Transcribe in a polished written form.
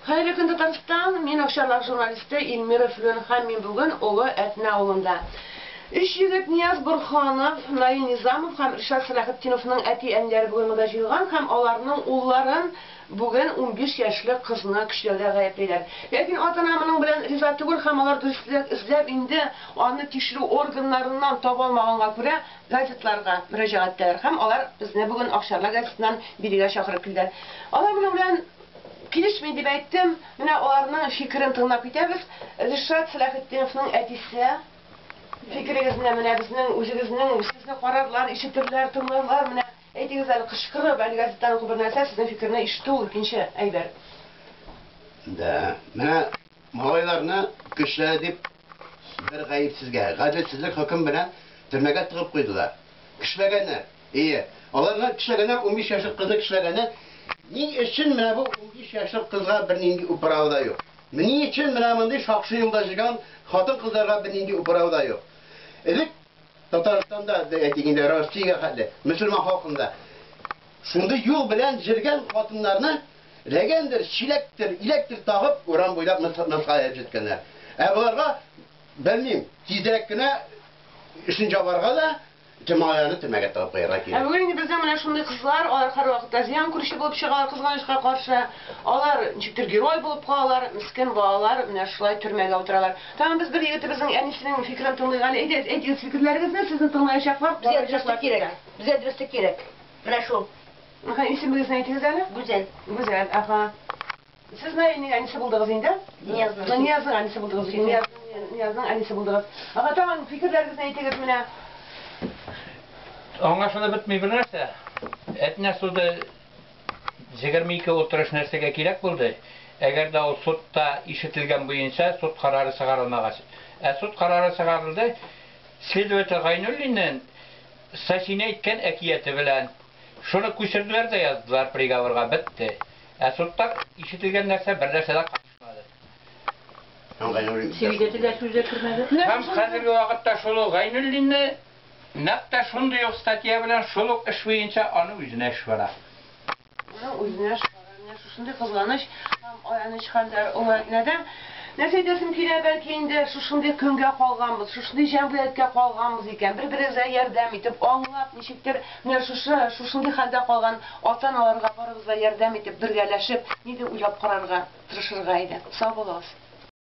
Hayırlı gün Tataristan, men Akşarlar jurnalisti Ilmira Flön һәм мин бүген Улы Әтнә авылында. Үч егет Нияз Бурханов, Наил Низамов һәм Ришат Салахетдиновның әти-әниләре бүген монда җыелган һәм аларның улларын бүген 15 яшьлек кызны көчләүдә гаеплиләр. Ләкин ата-ананың белән риза түгел һәм алар дөрестлек эзләп инде аны тикшерү органнарыннан таба алмаганга күрә газетларга мөрәҗәгать итәләр һәм алар безне бүген Акчарлар газетасыннан бирегә чакырып килделәр. Алар белән килешми дип әйттем, менә аларның фикерен тыңлап китәбез. Ришат Салахетдиновның әтисе фикерегезне менә безнең үзегезнең сезне карарлар, ишетерләр, тыңларлар, менә әйтегез әле кычкырып, әле газеттан укып бер нәрсә сезнең фикерне ишетү икенче әйбер. Да, менә малайларны көчле дип бер гаепсезгә, гаделсезлек хөкем белән төрмәгә тыгып куйдылар. Көчләгәннәр. Аларны көчләгәннәр, 15 яшьлек кызны көчләгәннәр. Ни өчен менә бу 15 яшьлек кызга бернинди управда юк? Ни өчен менә мондый шакшы юлда җигән хатын-кызларга бернинди управда юк? Элек Татарстанда әйтегендә Россия хәле, мөселман халкында шундый юл белән җиргән хатыннарны ләгәндер, чилектер, илектер тагып урам буйлап насая җиткәннәр. Буларга белмим, тизрәк кенә эшен җабарга да Cemaatini türmege tağıp koyarlar ki. Bugün indi bizden менә шундый кызлар, алар һәрвакытта зыян күрүче булып чыгалар, кызганычка каршы. Алар ничектер герой булып калалар, мискин балалар менә шулай төрмәгә утыралар. Тагын без бер егетебезнең әнисенең фикерен тыңлыйк. Әйтегез фикерләрегезне, сезне тыңлаячаклар. Безгә дөрестлек кирәк. Безгә дөрестлек кирәк. Менә шул. Исемегезне әйтегез әле? Гүзәл. Гүзәл, ага. Siz нәйнең әнисе булдыгыз инде? Ниязның. Ниязның әнисе булдыгыз. Ниязның әнисе булдыгыз. Ага, тагын фикерләрегезне әйтегез менә. Аңлашыла бетмей бер нәрсә. Әтнә суды 22 утырыш нәрсәгә кирәк булды. Әгәр дә ул судта ишетелгән буенча суд карары чыгарылмагач. Суд карары чыгарылды. Следователь Гайнуллиннән Сасина әйткән әкияте белән шуны күчерделәр дә яздылар приговорга, бетте. Судта ишетелгән нәрсә бер нәрсә дә калмады. Свидетельләр сүзгә кермәде. Һәм хәзерге вакытта шул Гайнуллинне Нәкъ шундый ук статья белән шул ук эш буенча аны үзенә эш бара. Үзенә эш бара. Менә шушындый кызганыч һәм аяныч хәлләр уларнада. Нәрсә дисем килә, бәлки инде шушындый көнгә калганбыз, шушындый җәмгыятькә калганбыз икән. Бер-беребезгә ярдәм итеп, аңлап, ничектер менә шушындый хәлдә калган ата-аналарга барыбызга ярдәм итеп, бергәләшеп, нидер уйлап карарга, тырышырга иде. Сау булыгыз.